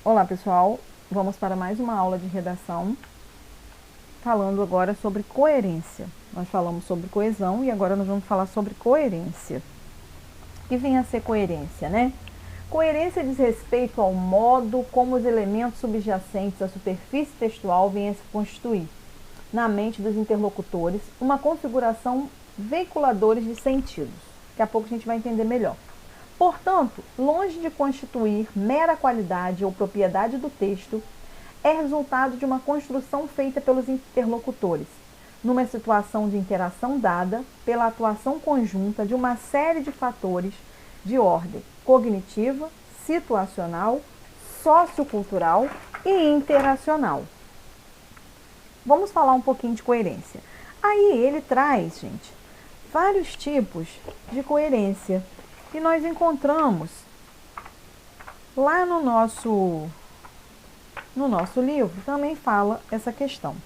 Olá pessoal, vamos para mais uma aula de redação, falando agora sobre coerência. Nós falamos sobre coesão e agora nós vamos falar sobre coerência. O que vem a ser coerência, né? Coerência diz respeito ao modo como os elementos subjacentes à superfície textual vêm a se constituir, na mente dos interlocutores, uma configuração veiculadores de sentidos. Daqui a pouco a gente vai entender melhor. Portanto, longe de constituir mera qualidade ou propriedade do texto, é resultado de uma construção feita pelos interlocutores, numa situação de interação dada pela atuação conjunta de uma série de fatores de ordem cognitiva, situacional, sociocultural e interacional. Vamos falar um pouquinho de coerência. Aí ele traz, gente, vários tipos de coerência. E nós encontramos lá no nosso livro, também fala essa questão.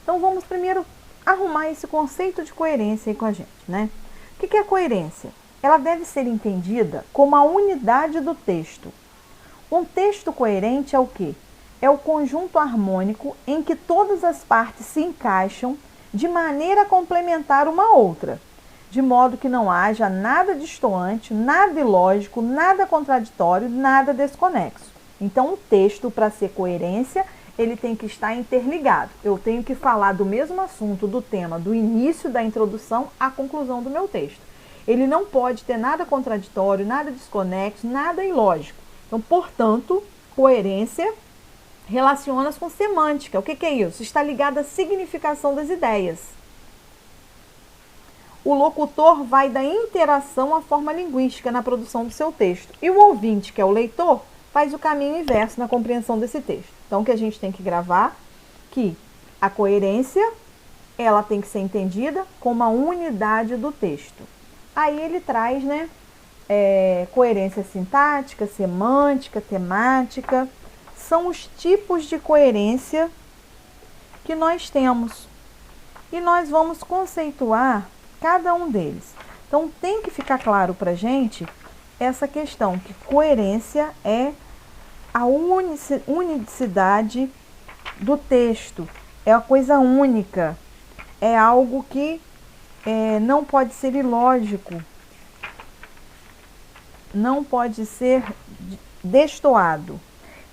Então vamos primeiro arrumar esse conceito de coerência aí com a gente, né? O que é coerência? Ela deve ser entendida como a unidade do texto. Um texto coerente é o quê? É o conjunto harmônico em que todas as partes se encaixam de maneira a complementar uma outra, de modo que não haja nada destoante, nada ilógico, nada contraditório, nada desconexo. Então, o texto, para ser coerência, ele tem que estar interligado. Eu tenho que falar do mesmo assunto, do tema, do início da introdução à conclusão do meu texto. Ele não pode ter nada contraditório, nada desconexo, nada ilógico. Então, portanto, coerência relaciona-se com semântica. O que é isso? Está ligado à significação das ideias. O locutor vai da interação à forma linguística na produção do seu texto. E o ouvinte, que é o leitor, faz o caminho inverso na compreensão desse texto. Então, o que a gente tem que gravar? Que a coerência, ela tem que ser entendida como a unidade do texto. Aí ele traz, né, coerência sintática, semântica, temática. São os tipos de coerência que nós temos. E nós vamos conceituar cada um deles. Então, tem que ficar claro para a gente essa questão, que coerência é a unicidade do texto, é a coisa única, é algo que não pode ser ilógico, não pode ser destoado.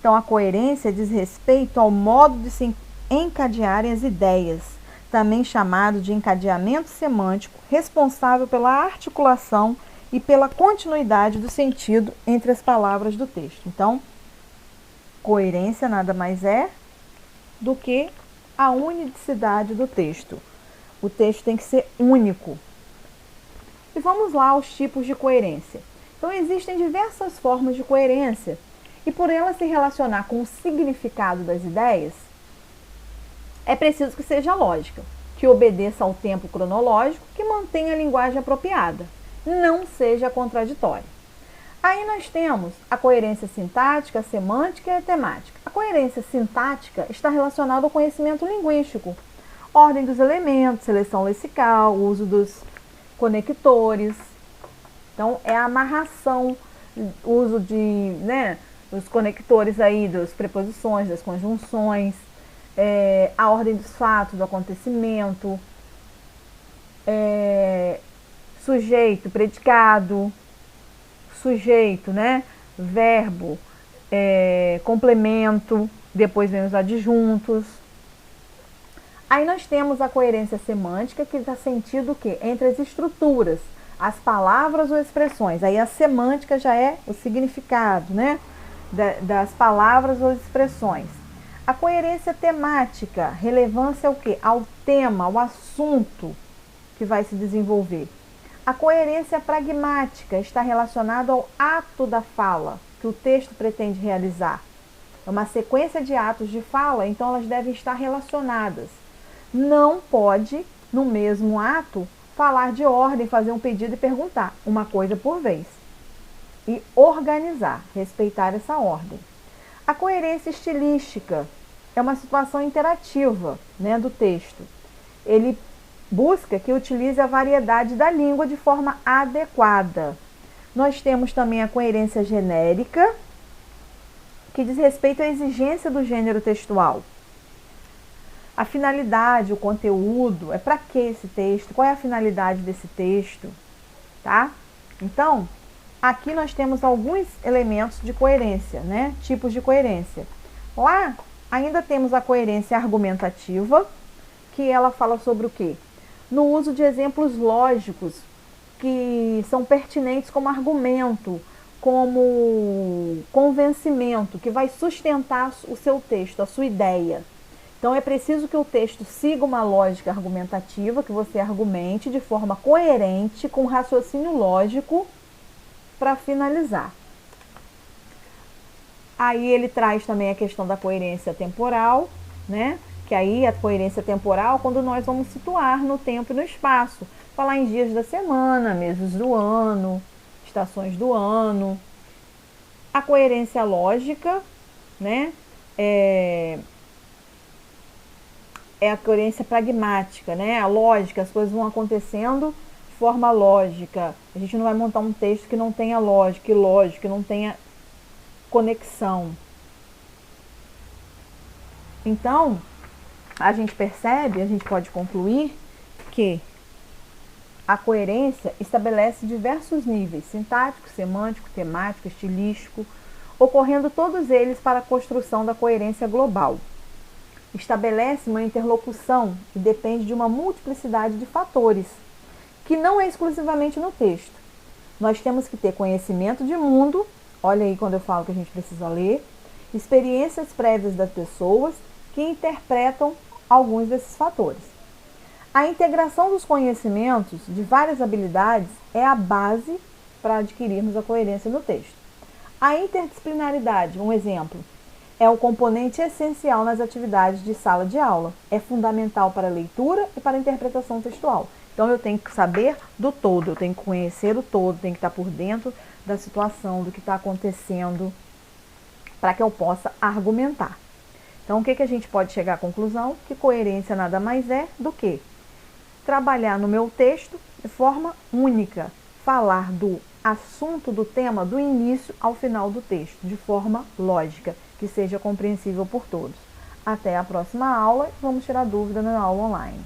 Então, a coerência diz respeito ao modo de se encadearem as ideias, também chamado de encadeamento semântico, responsável pela articulação e pela continuidade do sentido entre as palavras do texto. Então, coerência nada mais é do que a unicidade do texto. O texto tem que ser único. E vamos lá aos tipos de coerência. Então, existem diversas formas de coerência, e por ela se relacionar com o significado das ideias, é preciso que seja lógica, que obedeça ao tempo cronológico, que mantenha a linguagem apropriada, não seja contraditória. Aí nós temos a coerência sintática, a semântica e a temática. A coerência sintática está relacionada ao conhecimento linguístico, ordem dos elementos, seleção lexical, uso dos conectores. Então, é a amarração, uso de, dos conectores aí, das preposições, das conjunções, a ordem dos fatos, do acontecimento, sujeito, predicado, sujeito, verbo, complemento, depois vem os adjuntos. Aí nós temos a coerência semântica, que dá sentido o quê? Entre as estruturas, as palavras ou expressões. Aí a semântica já é o significado, das palavras ou expressões. A coerência temática, relevância ao quê? Ao tema, ao assunto que vai se desenvolver. A coerência pragmática está relacionada ao ato da fala que o texto pretende realizar. É uma sequência de atos de fala, então elas devem estar relacionadas. Não pode, no mesmo ato, falar de ordem, fazer um pedido e perguntar, uma coisa por vez. E organizar, respeitar essa ordem. A coerência estilística é uma situação interativa, do texto. Ele busca que utilize a variedade da língua de forma adequada. Nós temos também a coerência genérica, que diz respeito à exigência do gênero textual. A finalidade, o conteúdo, é para que esse texto, qual é a finalidade desse texto, tá? Então, aqui nós temos alguns elementos de coerência, né? Tipos de coerência. Lá, ainda temos a coerência argumentativa, que ela fala sobre o quê? No uso de exemplos lógicos que são pertinentes como argumento, como convencimento, que vai sustentar o seu texto, a sua ideia. Então é preciso que o texto siga uma lógica argumentativa, que você argumente de forma coerente, com raciocínio lógico, para finalizar. Aí ele traz também a questão da coerência temporal, né? Que aí a coerência temporal, quando nós vamos situar no tempo e no espaço. Falar em dias da semana, meses do ano, estações do ano. A coerência lógica, né? É a coerência pragmática, né? A lógica, as coisas vão acontecendo de forma lógica. A gente não vai montar um texto que não tenha lógica, que não tenha conexão. Então, a gente percebe, a gente pode concluir que a coerência estabelece diversos níveis, sintático, semântico, temático, estilístico, ocorrendo todos eles para a construção da coerência global. Estabelece uma interlocução que depende de uma multiplicidade de fatores, que não é exclusivamente no texto. Nós temos que ter conhecimento de mundo, olha aí quando eu falo que a gente precisa ler, experiências prévias das pessoas que interpretam alguns desses fatores. A integração dos conhecimentos de várias habilidades é a base para adquirirmos a coerência no texto. A interdisciplinaridade, um exemplo, é o componente essencial nas atividades de sala de aula. É fundamental para a leitura e para a interpretação textual. Então, eu tenho que saber do todo, eu tenho que conhecer o todo, tenho que estar por dentro da situação, do que está acontecendo, para que eu possa argumentar. Então, o que a gente pode chegar à conclusão? Que coerência nada mais é do que trabalhar no meu texto de forma única, falar do assunto, do tema, do início ao final do texto, de forma lógica, que seja compreensível por todos. Até a próxima aula, vamos tirar dúvida na aula online.